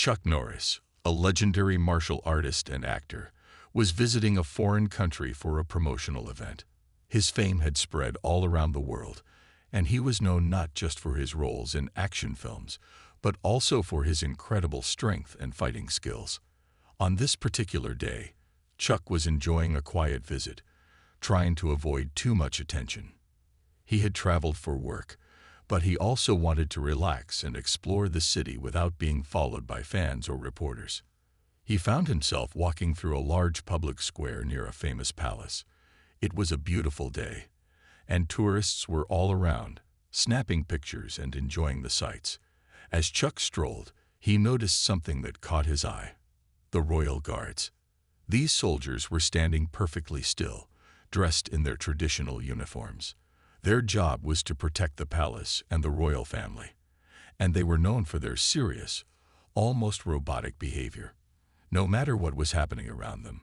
Chuck Norris, a legendary martial artist and actor, was visiting a foreign country for a promotional event. His fame had spread all around the world, and he was known not just for his roles in action films, but also for his incredible strength and fighting skills. On this particular day, Chuck was enjoying a quiet visit, trying to avoid too much attention. He had traveled for work, but he also wanted to relax and explore the city without being followed by fans or reporters. He found himself walking through a large public square near a famous palace. It was a beautiful day, and tourists were all around, snapping pictures and enjoying the sights. As Chuck strolled, he noticed something that caught his eye: the royal guards. These soldiers were standing perfectly still, dressed in their traditional uniforms. Their job was to protect the palace and the royal family, and they were known for their serious, almost robotic behavior. No matter what was happening around them,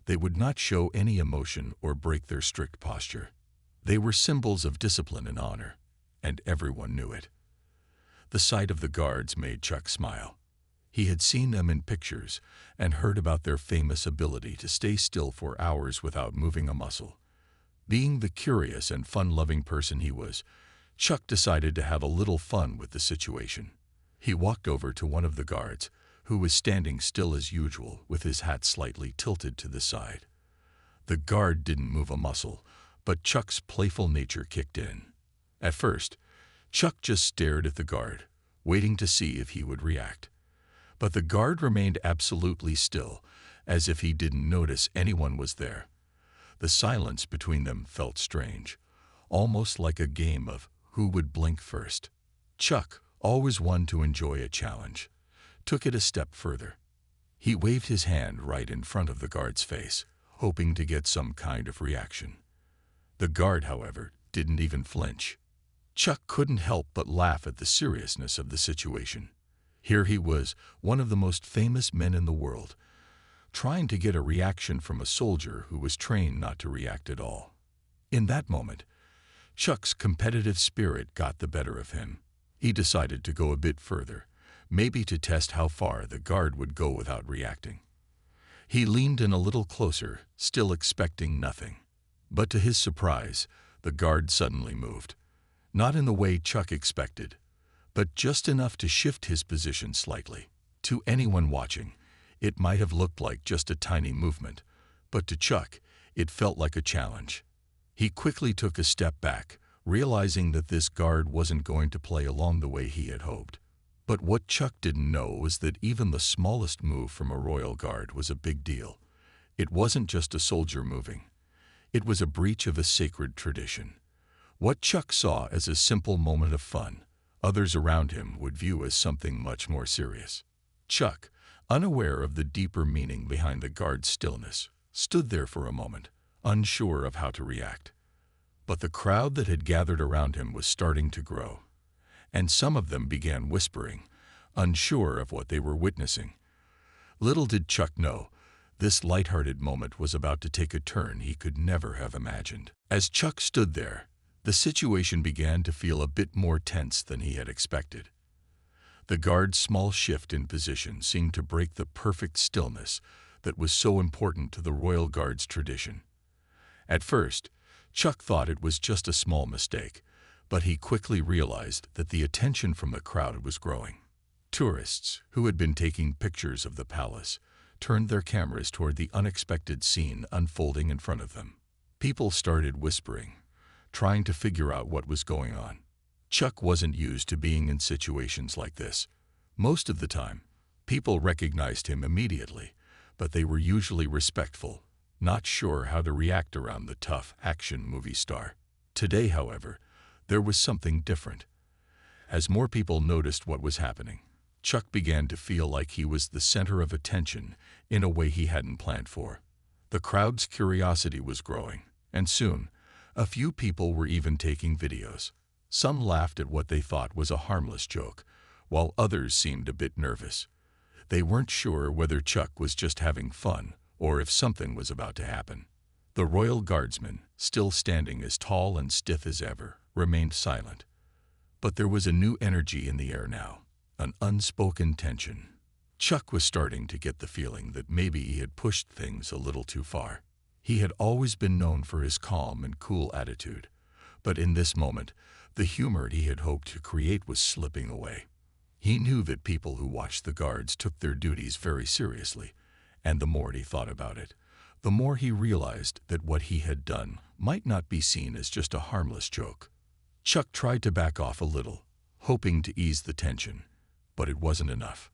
they would not show any emotion or break their strict posture. They were symbols of discipline and honor, and everyone knew it. The sight of the guards made Chuck smile. He had seen them in pictures and heard about their famous ability to stay still for hours without moving a muscle. Being the curious and fun-loving person he was, Chuck decided to have a little fun with the situation. He walked over to one of the guards, who was standing still as usual with his hat slightly tilted to the side. The guard didn't move a muscle, but Chuck's playful nature kicked in. At first, Chuck just stared at the guard, waiting to see if he would react. But the guard remained absolutely still, as if he didn't notice anyone was there. The silence between them felt strange, almost like a game of who would blink first. Chuck, always one to enjoy a challenge, took it a step further. He waved his hand right in front of the guard's face, hoping to get some kind of reaction. The guard, however, didn't even flinch. Chuck couldn't help but laugh at the seriousness of the situation. Here he was, one of the most famous men in the world, trying to get a reaction from a soldier who was trained not to react at all. In that moment, Chuck's competitive spirit got the better of him. He decided to go a bit further, maybe to test how far the guard would go without reacting. He leaned in a little closer, still expecting nothing. But to his surprise, the guard suddenly moved. Not in the way Chuck expected, but just enough to shift his position slightly. To anyone watching, it might have looked like just a tiny movement, but to Chuck, it felt like a challenge. He quickly took a step back, realizing that this guard wasn't going to play along the way he had hoped. But what Chuck didn't know was that even the smallest move from a royal guard was a big deal. It wasn't just a soldier moving. It was a breach of a sacred tradition. What Chuck saw as a simple moment of fun, others around him would view as something much more serious. Chuck, unaware of the deeper meaning behind the guard's stillness, stood there for a moment, unsure of how to react. But the crowd that had gathered around him was starting to grow, and some of them began whispering, unsure of what they were witnessing. Little did Chuck know, this lighthearted moment was about to take a turn he could never have imagined. As Chuck stood there, the situation began to feel a bit more tense than he had expected. The guard's small shift in position seemed to break the perfect stillness that was so important to the Royal Guard's tradition. At first, Chuck thought it was just a small mistake, but he quickly realized that the attention from the crowd was growing. Tourists, who had been taking pictures of the palace, turned their cameras toward the unexpected scene unfolding in front of them. People started whispering, trying to figure out what was going on. Chuck wasn't used to being in situations like this. Most of the time, people recognized him immediately, but they were usually respectful, not sure how to react around the tough action movie star. Today, however, there was something different. As more people noticed what was happening, Chuck began to feel like he was the center of attention in a way he hadn't planned for. The crowd's curiosity was growing, and soon, a few people were even taking videos. Some laughed at what they thought was a harmless joke, while others seemed a bit nervous. They weren't sure whether Chuck was just having fun or if something was about to happen. The Royal Guardsman, still standing as tall and stiff as ever, remained silent. But there was a new energy in the air now, an unspoken tension. Chuck was starting to get the feeling that maybe he had pushed things a little too far. He had always been known for his calm and cool attitude, but in this moment, the humor he had hoped to create was slipping away. He knew that people who watched the guards took their duties very seriously, and the more he thought about it, the more he realized that what he had done might not be seen as just a harmless joke. Chuck tried to back off a little, hoping to ease the tension, but it wasn't enough.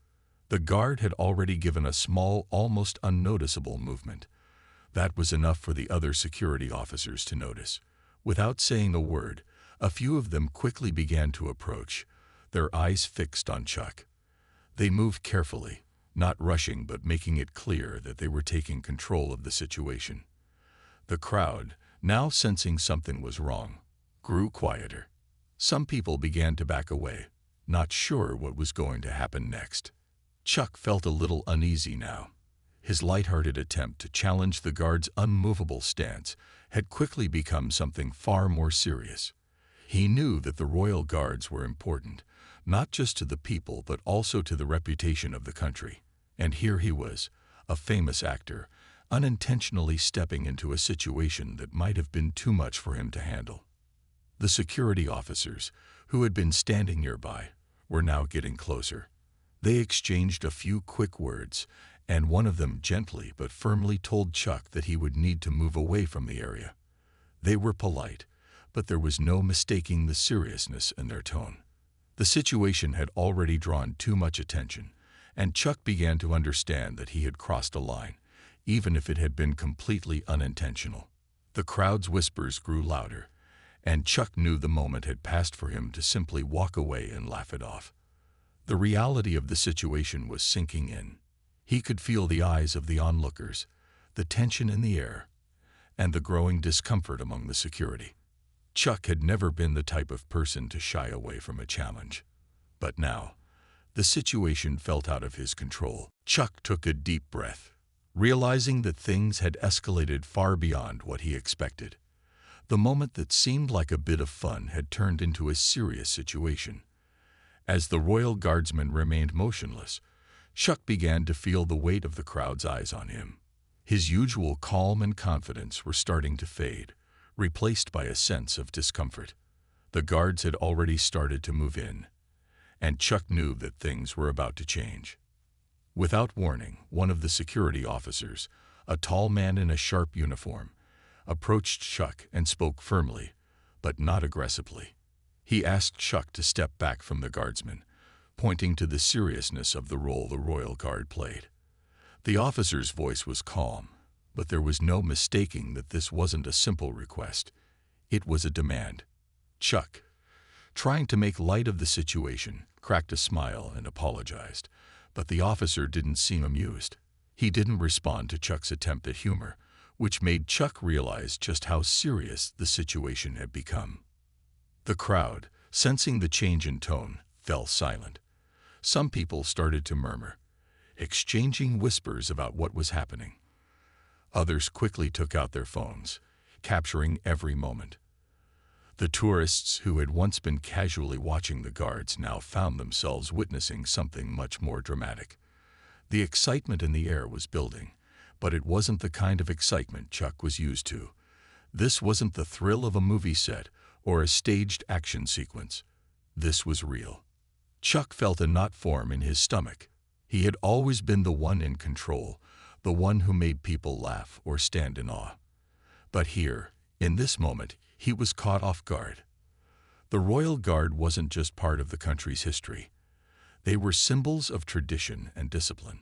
The guard had already given a small, almost unnoticeable movement. That was enough for the other security officers to notice. Without saying a word, a few of them quickly began to approach, their eyes fixed on Chuck. They moved carefully, not rushing but making it clear that they were taking control of the situation. The crowd, now sensing something was wrong, grew quieter. Some people began to back away, not sure what was going to happen next. Chuck felt a little uneasy now. His lighthearted attempt to challenge the guard's unmovable stance had quickly become something far more serious. He knew that the royal guards were important, not just to the people but also to the reputation of the country. And here he was, a famous actor, unintentionally stepping into a situation that might have been too much for him to handle. The security officers, who had been standing nearby, were now getting closer. They exchanged a few quick words, and one of them gently but firmly told Chuck that he would need to move away from the area. They were polite, but there was no mistaking the seriousness in their tone. The situation had already drawn too much attention, and Chuck began to understand that he had crossed a line, even if it had been completely unintentional. The crowd's whispers grew louder, and Chuck knew the moment had passed for him to simply walk away and laugh it off. The reality of the situation was sinking in. He could feel the eyes of the onlookers, the tension in the air, and the growing discomfort among the security. Chuck had never been the type of person to shy away from a challenge. But now, the situation felt out of his control. Chuck took a deep breath, realizing that things had escalated far beyond what he expected. The moment that seemed like a bit of fun had turned into a serious situation. As the royal guardsman remained motionless, Chuck began to feel the weight of the crowd's eyes on him. His usual calm and confidence were starting to fade, replaced by a sense of discomfort. The guards had already started to move in, and Chuck knew that things were about to change. Without warning, one of the security officers, a tall man in a sharp uniform, approached Chuck and spoke firmly, but not aggressively. He asked Chuck to step back from the guardsman, pointing to the seriousness of the role the royal guard played. The officer's voice was calm, but there was no mistaking that this wasn't a simple request. It was a demand. Chuck, trying to make light of the situation, cracked a smile and apologized, but the officer didn't seem amused. He didn't respond to Chuck's attempt at humor, which made Chuck realize just how serious the situation had become. The crowd, sensing the change in tone, fell silent. Some people started to murmur, exchanging whispers about what was happening. Others quickly took out their phones, capturing every moment. The tourists who had once been casually watching the guards now found themselves witnessing something much more dramatic. The excitement in the air was building, but it wasn't the kind of excitement Chuck was used to. This wasn't the thrill of a movie set or a staged action sequence. This was real. Chuck felt a knot form in his stomach. He had always been the one in control, the one who made people laugh or stand in awe. But here, in this moment, he was caught off guard. The Royal Guard wasn't just part of the country's history. They were symbols of tradition and discipline.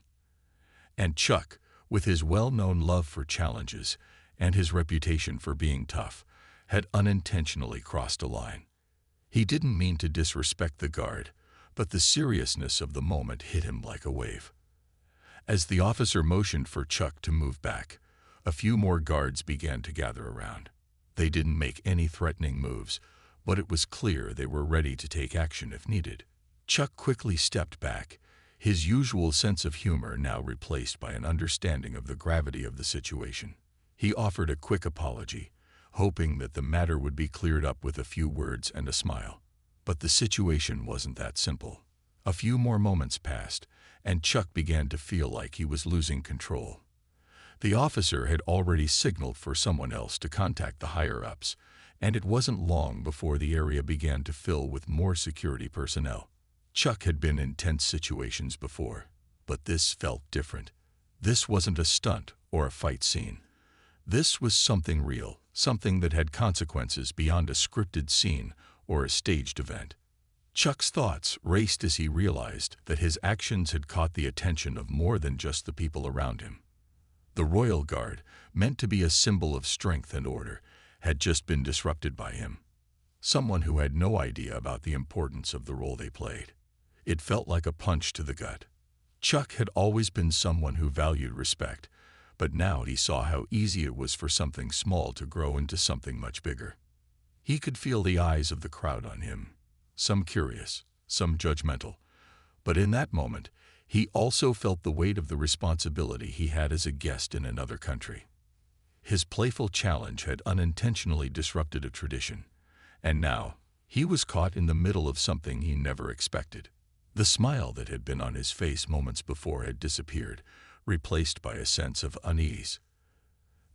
And Chuck, with his well-known love for challenges and his reputation for being tough, had unintentionally crossed a line. He didn't mean to disrespect the guard, but the seriousness of the moment hit him like a wave. As the officer motioned for Chuck to move back, a few more guards began to gather around. They didn't make any threatening moves, but it was clear they were ready to take action if needed. Chuck quickly stepped back, his usual sense of humor now replaced by an understanding of the gravity of the situation. He offered a quick apology, hoping that the matter would be cleared up with a few words and a smile. But the situation wasn't that simple. A few more moments passed, and Chuck began to feel like he was losing control. The officer had already signaled for someone else to contact the higher-ups, and it wasn't long before the area began to fill with more security personnel. Chuck had been in tense situations before, but this felt different. This wasn't a stunt or a fight scene. This was something real, something that had consequences beyond a scripted scene or a staged event. Chuck's thoughts raced as he realized that his actions had caught the attention of more than just the people around him. The Royal Guard, meant to be a symbol of strength and order, had just been disrupted by him. Someone who had no idea about the importance of the role they played. It felt like a punch to the gut. Chuck had always been someone who valued respect, but now he saw how easy it was for something small to grow into something much bigger. He could feel the eyes of the crowd on him, some curious, some judgmental, but in that moment, he also felt the weight of the responsibility he had as a guest in another country. His playful challenge had unintentionally disrupted a tradition, and now he was caught in the middle of something he never expected. The smile that had been on his face moments before had disappeared, replaced by a sense of unease.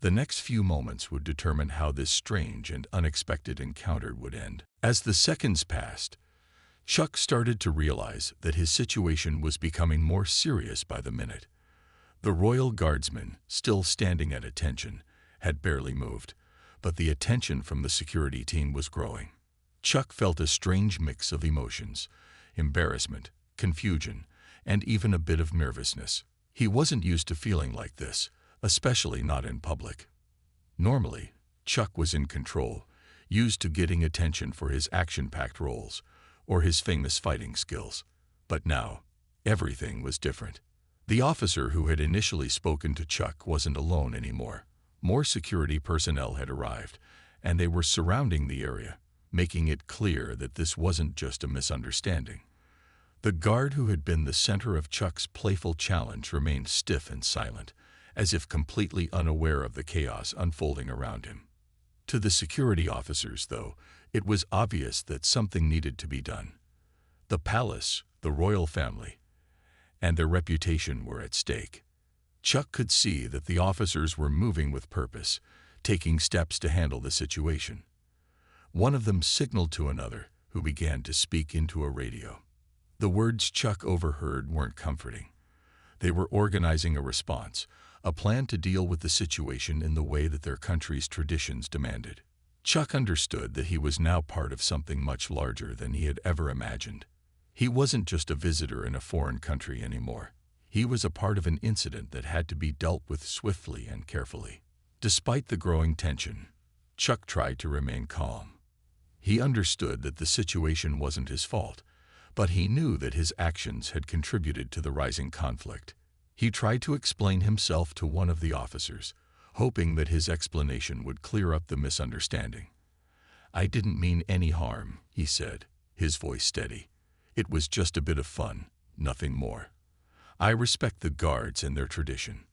The next few moments would determine how this strange and unexpected encounter would end. As the seconds passed, Chuck started to realize that his situation was becoming more serious by the minute. The Royal Guardsman, still standing at attention, had barely moved, but the attention from the security team was growing. Chuck felt a strange mix of emotions, embarrassment, confusion, and even a bit of nervousness. He wasn't used to feeling like this, especially not in public. Normally, Chuck was in control, used to getting attention for his action-packed roles or his famous fighting skills. But now, everything was different. The officer who had initially spoken to Chuck wasn't alone anymore. More security personnel had arrived, and they were surrounding the area, making it clear that this wasn't just a misunderstanding. The guard who had been the center of Chuck's playful challenge remained stiff and silent, as if completely unaware of the chaos unfolding around him. To the security officers, though, it was obvious that something needed to be done. The palace, the royal family, and their reputation were at stake. Chuck could see that the officers were moving with purpose, taking steps to handle the situation. One of them signaled to another, who began to speak into a radio. The words Chuck overheard weren't comforting. They were organizing a response, a plan to deal with the situation in the way that their country's traditions demanded. Chuck understood that he was now part of something much larger than he had ever imagined. He wasn't just a visitor in a foreign country anymore. He was a part of an incident that had to be dealt with swiftly and carefully. Despite the growing tension, Chuck tried to remain calm. He understood that the situation wasn't his fault, but he knew that his actions had contributed to the rising conflict. He tried to explain himself to one of the officers, hoping that his explanation would clear up the misunderstanding. "I didn't mean any harm," he said, his voice steady. "It was just a bit of fun, nothing more. I respect the guards and their tradition."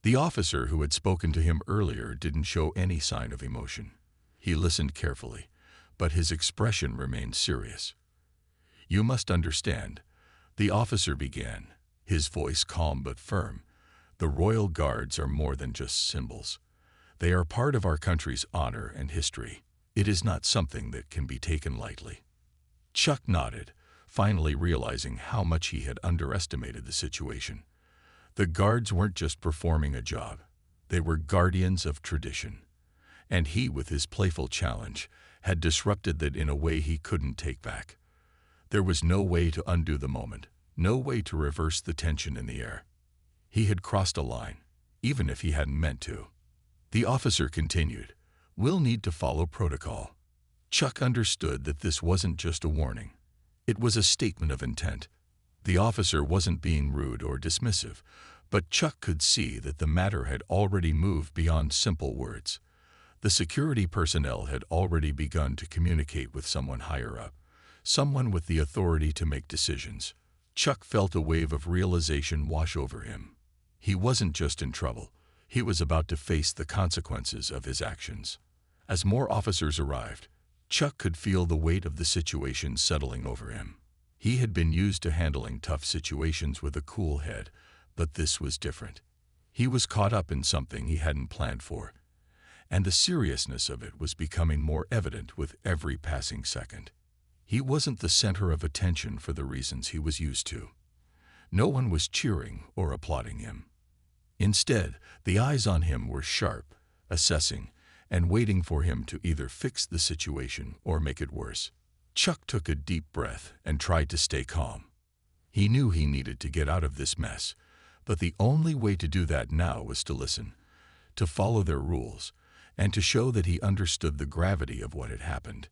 The officer who had spoken to him earlier didn't show any sign of emotion. He listened carefully, but his expression remained serious. "You must understand," the officer began, his voice calm but firm. "The royal guards are more than just symbols. They are part of our country's honor and history. It is not something that can be taken lightly." Chuck nodded, finally realizing how much he had underestimated the situation. The guards weren't just performing a job. They were guardians of tradition. And he, with his playful challenge, had disrupted that in a way he couldn't take back. There was no way to undo the moment, no way to reverse the tension in the air. He had crossed a line, even if he hadn't meant to. The officer continued, "We'll need to follow protocol." Chuck understood that this wasn't just a warning. It was a statement of intent. The officer wasn't being rude or dismissive, but Chuck could see that the matter had already moved beyond simple words. The security personnel had already begun to communicate with someone higher up, someone with the authority to make decisions. Chuck felt a wave of realization wash over him. He wasn't just in trouble. He was about to face the consequences of his actions. As more officers arrived, Chuck could feel the weight of the situation settling over him. He had been used to handling tough situations with a cool head, but this was different. He was caught up in something he hadn't planned for, and the seriousness of it was becoming more evident with every passing second. He wasn't the center of attention for the reasons he was used to. No one was cheering or applauding him. Instead, the eyes on him were sharp, assessing, and waiting for him to either fix the situation or make it worse. Chuck took a deep breath and tried to stay calm. He knew he needed to get out of this mess, but the only way to do that now was to listen, to follow their rules, and to show that he understood the gravity of what had happened.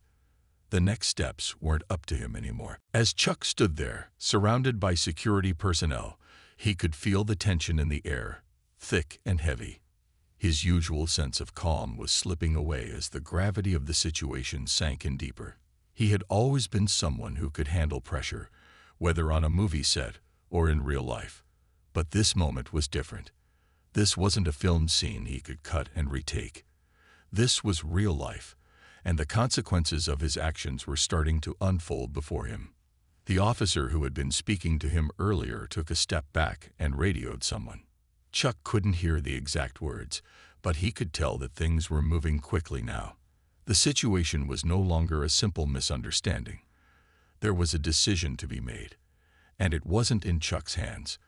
The next steps weren't up to him anymore. As Chuck stood there, surrounded by security personnel, he could feel the tension in the air, thick and heavy. His usual sense of calm was slipping away as the gravity of the situation sank in deeper. He had always been someone who could handle pressure, whether on a movie set or in real life. But this moment was different. This wasn't a filmed scene he could cut and retake. This was real life, and the consequences of his actions were starting to unfold before him. The officer who had been speaking to him earlier took a step back and radioed someone. Chuck couldn't hear the exact words, but he could tell that things were moving quickly now. The situation was no longer a simple misunderstanding. There was a decision to be made, and it wasn't in Chuck's hands.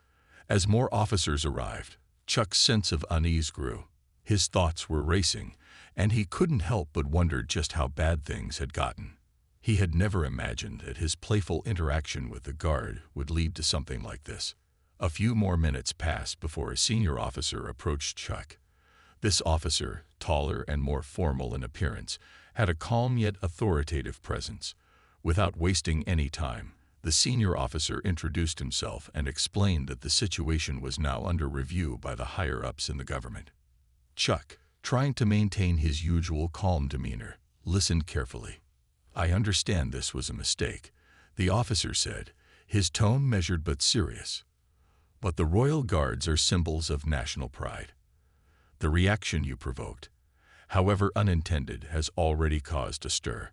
As more officers arrived, Chuck's sense of unease grew. His thoughts were racing, and he couldn't help but wonder just how bad things had gotten. He had never imagined that his playful interaction with the guard would lead to something like this. A few more minutes passed before a senior officer approached Chuck. This officer, taller and more formal in appearance, had a calm yet authoritative presence. Without wasting any time, the senior officer introduced himself and explained that the situation was now under review by the higher-ups in the government. Chuck, trying to maintain his usual calm demeanor, listened carefully. "I understand this was a mistake," the officer said, his tone measured but serious. "But the Royal Guards are symbols of national pride. The reaction you provoked, however unintended, has already caused a stir.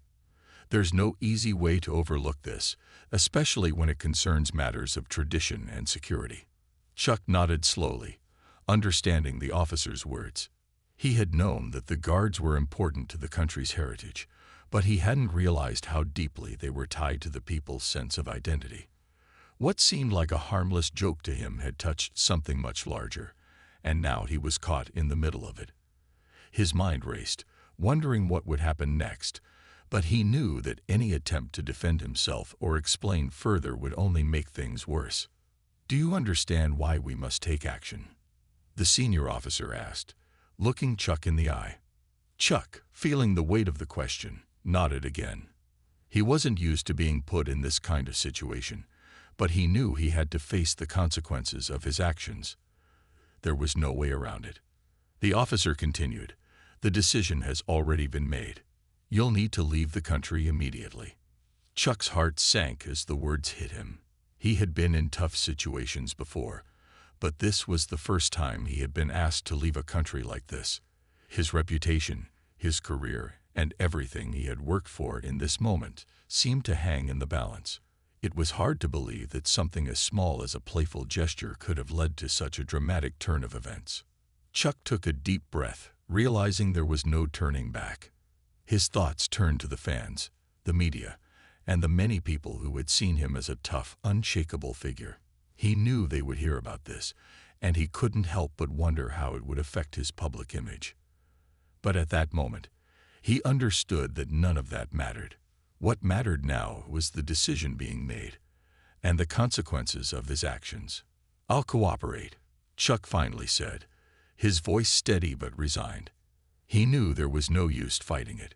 There's no easy way to overlook this, especially when it concerns matters of tradition and security." Chuck nodded slowly, understanding the officer's words. He had known that the guards were important to the country's heritage, but he hadn't realized how deeply they were tied to the people's sense of identity. What seemed like a harmless joke to him had touched something much larger, and now he was caught in the middle of it. His mind raced, wondering what would happen next, but he knew that any attempt to defend himself or explain further would only make things worse. "Do you understand why we must take action?" the senior officer asked, looking Chuck in the eye. Chuck, feeling the weight of the question, nodded again. He wasn't used to being put in this kind of situation, but he knew he had to face the consequences of his actions. There was no way around it. The officer continued, "The decision has already been made. You'll need to leave the country immediately." Chuck's heart sank as the words hit him. He had been in tough situations before, but this was the first time he had been asked to leave a country like this. His reputation, his career, and everything he had worked for in this moment seemed to hang in the balance. It was hard to believe that something as small as a playful gesture could have led to such a dramatic turn of events. Chuck took a deep breath, realizing there was no turning back. His thoughts turned to the fans, the media, and the many people who had seen him as a tough, unshakable figure. He knew they would hear about this, and he couldn't help but wonder how it would affect his public image. But at that moment, he understood that none of that mattered. What mattered now was the decision being made, and the consequences of his actions. "I'll cooperate," Chuck finally said, his voice steady but resigned. He knew there was no use fighting it.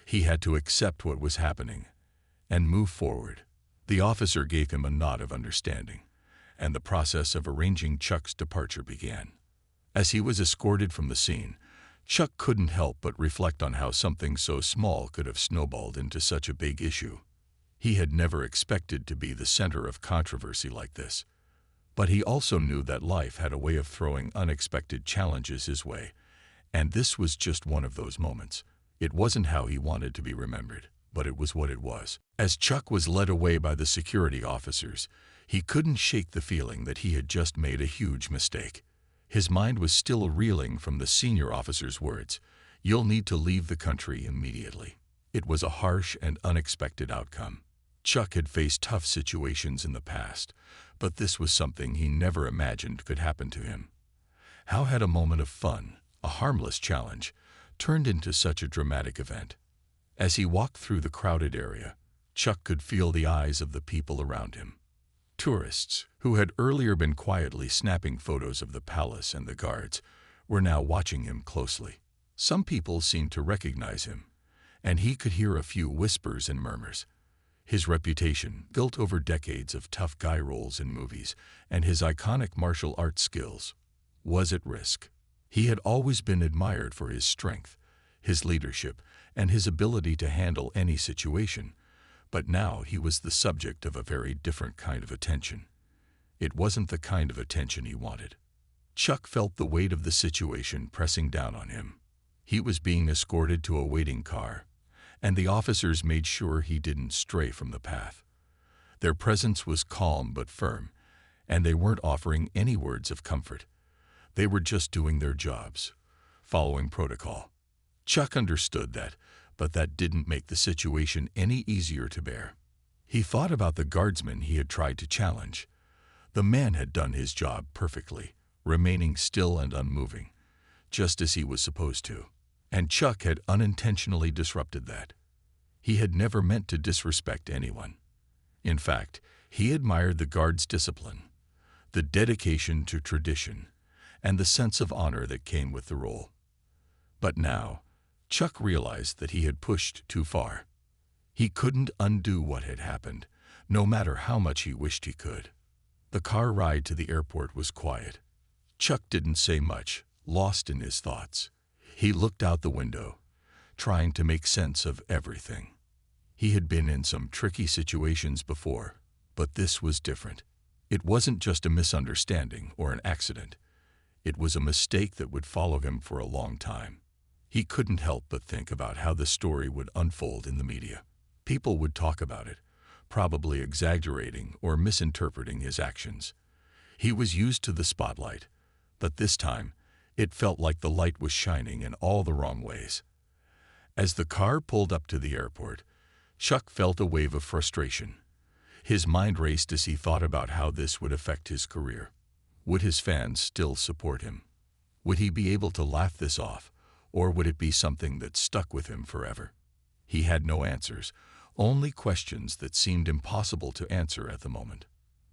He had to accept what was happening and move forward. The officer gave him a nod of understanding, and the process of arranging Chuck's departure began. As he was escorted from the scene, Chuck couldn't help but reflect on how something so small could have snowballed into such a big issue. He had never expected to be the center of controversy like this, but he also knew that life had a way of throwing unexpected challenges his way, and this was just one of those moments. It wasn't how he wanted to be remembered. but it was what it was. As Chuck was led away by the security officers, he couldn't shake the feeling that he had just made a huge mistake. His mind was still reeling from the senior officer's words, "You'll need to leave the country immediately." It was a harsh and unexpected outcome. Chuck had faced tough situations in the past, but this was something he never imagined could happen to him. How had a moment of fun, a harmless challenge, turned into such a dramatic event? As he walked through the crowded area, Chuck could feel the eyes of the people around him. Tourists, who had earlier been quietly snapping photos of the palace and the guards, were now watching him closely. Some people seemed to recognize him, and he could hear a few whispers and murmurs. His reputation, built over decades of tough guy roles in movies, and his iconic martial arts skills, was at risk. He had always been admired for his strength, his leadership, and his ability to handle any situation, but now he was the subject of a very different kind of attention. It wasn't the kind of attention he wanted. Chuck felt the weight of the situation pressing down on him. He was being escorted to a waiting car, and the officers made sure he didn't stray from the path. Their presence was calm but firm, and they weren't offering any words of comfort. They were just doing their jobs, following protocol. Chuck understood that, but that didn't make the situation any easier to bear. He thought about the guardsman he had tried to challenge. The man had done his job perfectly, remaining still and unmoving, just as he was supposed to. And Chuck had unintentionally disrupted that. He had never meant to disrespect anyone. In fact, he admired the guards' discipline, the dedication to tradition, and the sense of honor that came with the role. But now, Chuck realized that he had pushed too far. He couldn't undo what had happened, no matter how much he wished he could. The car ride to the airport was quiet. Chuck didn't say much, lost in his thoughts. He looked out the window, trying to make sense of everything. He had been in some tricky situations before, but this was different. It wasn't just a misunderstanding or an accident. It was a mistake that would follow him for a long time. He couldn't help but think about how the story would unfold in the media. People would talk about it, probably exaggerating or misinterpreting his actions. He was used to the spotlight, but this time, it felt like the light was shining in all the wrong ways. As the car pulled up to the airport, Chuck felt a wave of frustration. His mind raced as he thought about how this would affect his career. Would his fans still support him? Would he be able to laugh this off, or would it be something that stuck with him forever? He had no answers, only questions that seemed impossible to answer at the moment.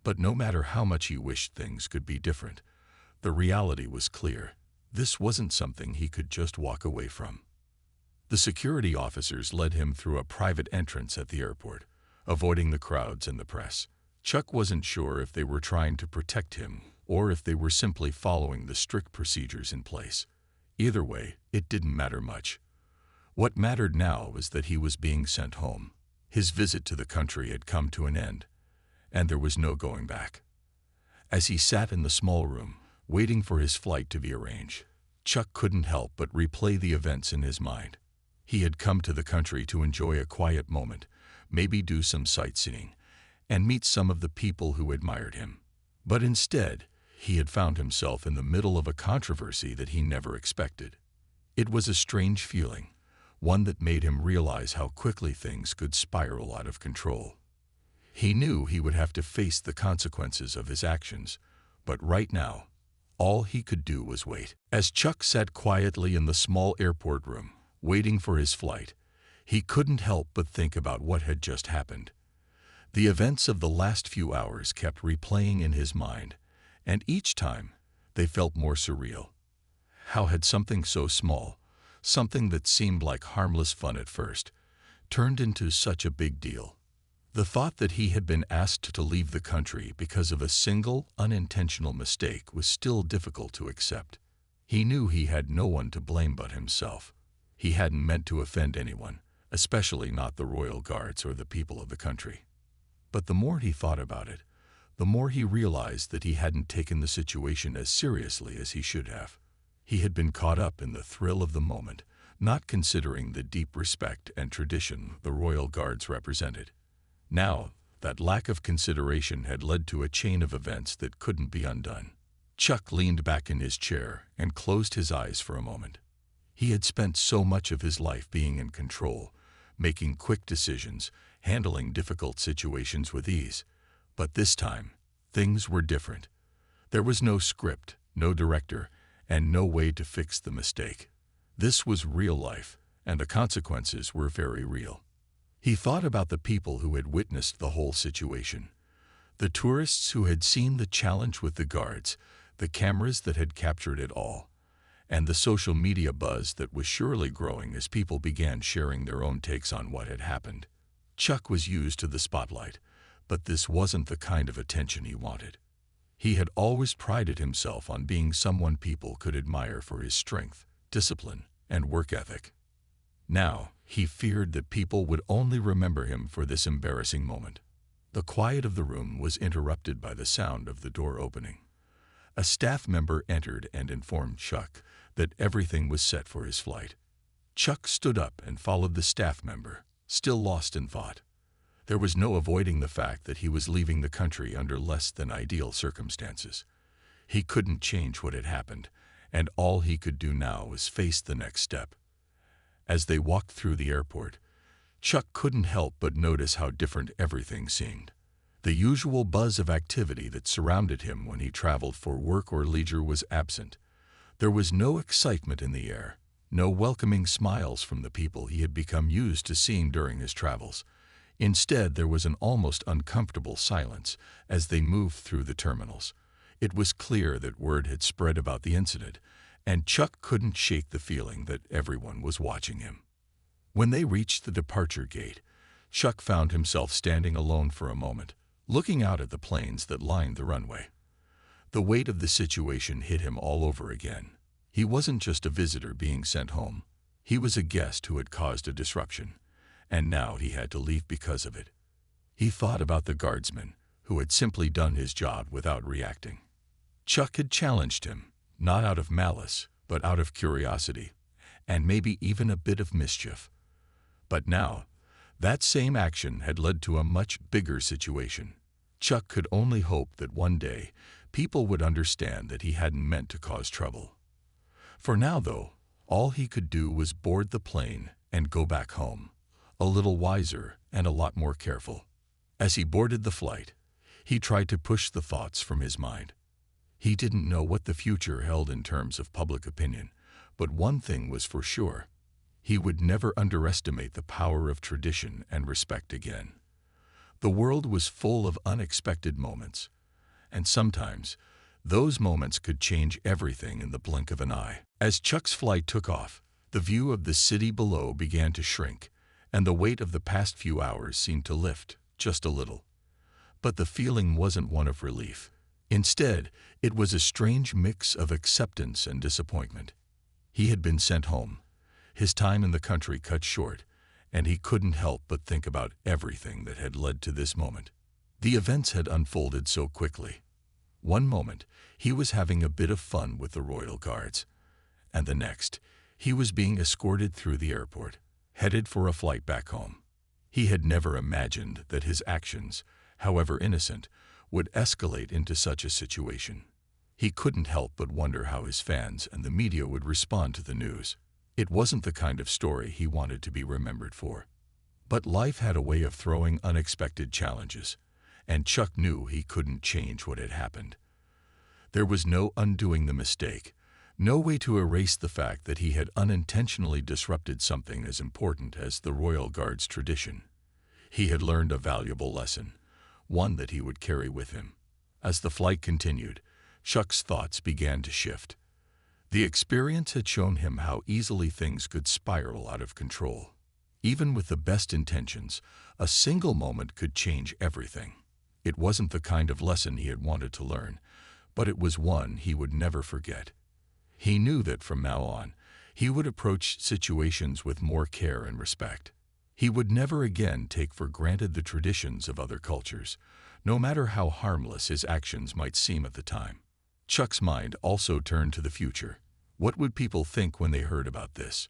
But no matter how much he wished things could be different, the reality was clear. This wasn't something he could just walk away from. The security officers led him through a private entrance at the airport, avoiding the crowds and the press. Chuck wasn't sure if they were trying to protect him or if they were simply following the strict procedures in place. Either way, it didn't matter much. What mattered now was that he was being sent home. His visit to the country had come to an end, and there was no going back. As he sat in the small room, waiting for his flight to be arranged, Chuck couldn't help but replay the events in his mind. He had come to the country to enjoy a quiet moment, maybe do some sightseeing, and meet some of the people who admired him. But instead, he had found himself in the middle of a controversy that he never expected. It was a strange feeling, one that made him realize how quickly things could spiral out of control. He knew he would have to face the consequences of his actions, but right now, all he could do was wait. As Chuck sat quietly in the small airport room, waiting for his flight, he couldn't help but think about what had just happened. The events of the last few hours kept replaying in his mind, and each time, they felt more surreal. How had something so small, something that seemed like harmless fun at first, turned into such a big deal? The thought that he had been asked to leave the country because of a single, unintentional mistake was still difficult to accept. He knew he had no one to blame but himself. He hadn't meant to offend anyone, especially not the royal guards or the people of the country. But the more he thought about it, the more he realized that he hadn't taken the situation as seriously as he should have. He had been caught up in the thrill of the moment, not considering the deep respect and tradition the Royal Guards represented. Now, that lack of consideration had led to a chain of events that couldn't be undone. Chuck leaned back in his chair and closed his eyes for a moment. He had spent so much of his life being in control, making quick decisions, handling difficult situations with ease. But this time, things were different. There was no script, no director, and no way to fix the mistake. This was real life, and the consequences were very real. He thought about the people who had witnessed the whole situation. The tourists who had seen the challenge with the guards, the cameras that had captured it all, and the social media buzz that was surely growing as people began sharing their own takes on what had happened. Chuck was used to the spotlight, but this wasn't the kind of attention he wanted. He had always prided himself on being someone people could admire for his strength, discipline, and work ethic. Now, he feared that people would only remember him for this embarrassing moment. The quiet of the room was interrupted by the sound of the door opening. A staff member entered and informed Chuck that everything was set for his flight. Chuck stood up and followed the staff member, still lost in thought. There was no avoiding the fact that he was leaving the country under less than ideal circumstances. He couldn't change what had happened, and all he could do now was face the next step. As they walked through the airport, Chuck couldn't help but notice how different everything seemed. The usual buzz of activity that surrounded him when he traveled for work or leisure was absent. There was no excitement in the air, no welcoming smiles from the people he had become used to seeing during his travels. Instead, there was an almost uncomfortable silence as they moved through the terminals. It was clear that word had spread about the incident, and Chuck couldn't shake the feeling that everyone was watching him. When they reached the departure gate, Chuck found himself standing alone for a moment, looking out at the planes that lined the runway. The weight of the situation hit him all over again. He wasn't just a visitor being sent home. He was a guest who had caused a disruption, and now he had to leave because of it. He thought about the Guardsman, who had simply done his job without reacting. Chuck had challenged him, not out of malice, but out of curiosity, and maybe even a bit of mischief. But now, that same action had led to a much bigger situation. Chuck could only hope that one day, people would understand that he hadn't meant to cause trouble. For now, though, all he could do was board the plane and go back home, a little wiser and a lot more careful. As he boarded the flight, he tried to push the thoughts from his mind. He didn't know what the future held in terms of public opinion, but one thing was for sure. He would never underestimate the power of tradition and respect again. The world was full of unexpected moments, and sometimes those moments could change everything in the blink of an eye. As Chuck's flight took off, the view of the city below began to shrink, and the weight of the past few hours seemed to lift just a little. But the feeling wasn't one of relief. Instead, it was a strange mix of acceptance and disappointment. He had been sent home, his time in the country cut short, and he couldn't help but think about everything that had led to this moment. The events had unfolded so quickly. One moment, he was having a bit of fun with the Royal Guards, and the next, he was being escorted through the airport, headed for a flight back home. He had never imagined that his actions, however innocent, would escalate into such a situation. He couldn't help but wonder how his fans and the media would respond to the news. It wasn't the kind of story he wanted to be remembered for. But life had a way of throwing unexpected challenges, and Chuck knew he couldn't change what had happened. There was no undoing the mistake, no way to erase the fact that he had unintentionally disrupted something as important as the Royal Guard's tradition. He had learned a valuable lesson, one that he would carry with him. As the flight continued, Chuck's thoughts began to shift. The experience had shown him how easily things could spiral out of control. Even with the best intentions, a single moment could change everything. It wasn't the kind of lesson he had wanted to learn, but it was one he would never forget. He knew that from now on, he would approach situations with more care and respect. He would never again take for granted the traditions of other cultures, no matter how harmless his actions might seem at the time. Chuck's mind also turned to the future. What would people think when they heard about this?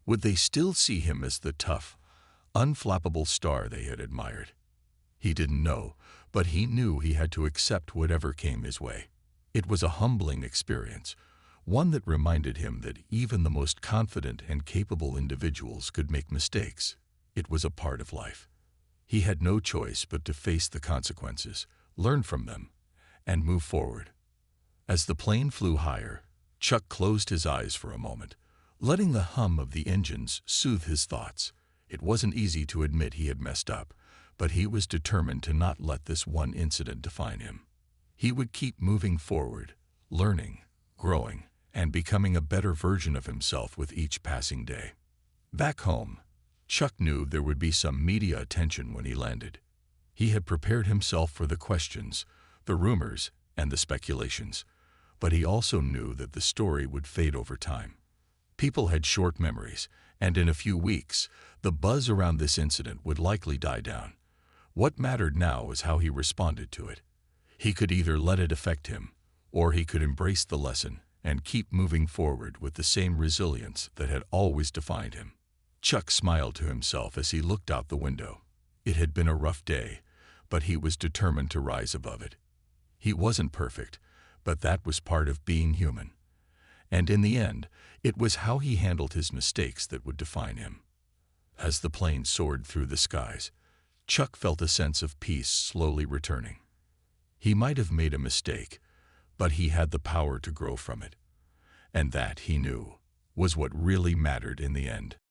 Would they still see him as the tough, unflappable star they had admired? He didn't know, but he knew he had to accept whatever came his way. It was a humbling experience, one that reminded him that even the most confident and capable individuals could make mistakes. It was a part of life. He had no choice but to face the consequences, learn from them, and move forward. As the plane flew higher, Chuck closed his eyes for a moment, letting the hum of the engines soothe his thoughts. It wasn't easy to admit he had messed up, but he was determined to not let this one incident define him. He would keep moving forward, learning, growing, and becoming a better version of himself with each passing day. Back home, Chuck knew there would be some media attention when he landed. He had prepared himself for the questions, the rumors, and the speculations, but he also knew that the story would fade over time. People had short memories, and in a few weeks, the buzz around this incident would likely die down. What mattered now was how he responded to it. He could either let it affect him, or he could embrace the lesson and keep moving forward with the same resilience that had always defined him. Chuck smiled to himself as he looked out the window. It had been a rough day, but he was determined to rise above it. He wasn't perfect, but that was part of being human. And in the end, it was how he handled his mistakes that would define him. As the plane soared through the skies, Chuck felt a sense of peace slowly returning. He might have made a mistake, but he had the power to grow from it. And that, he knew, was what really mattered in the end.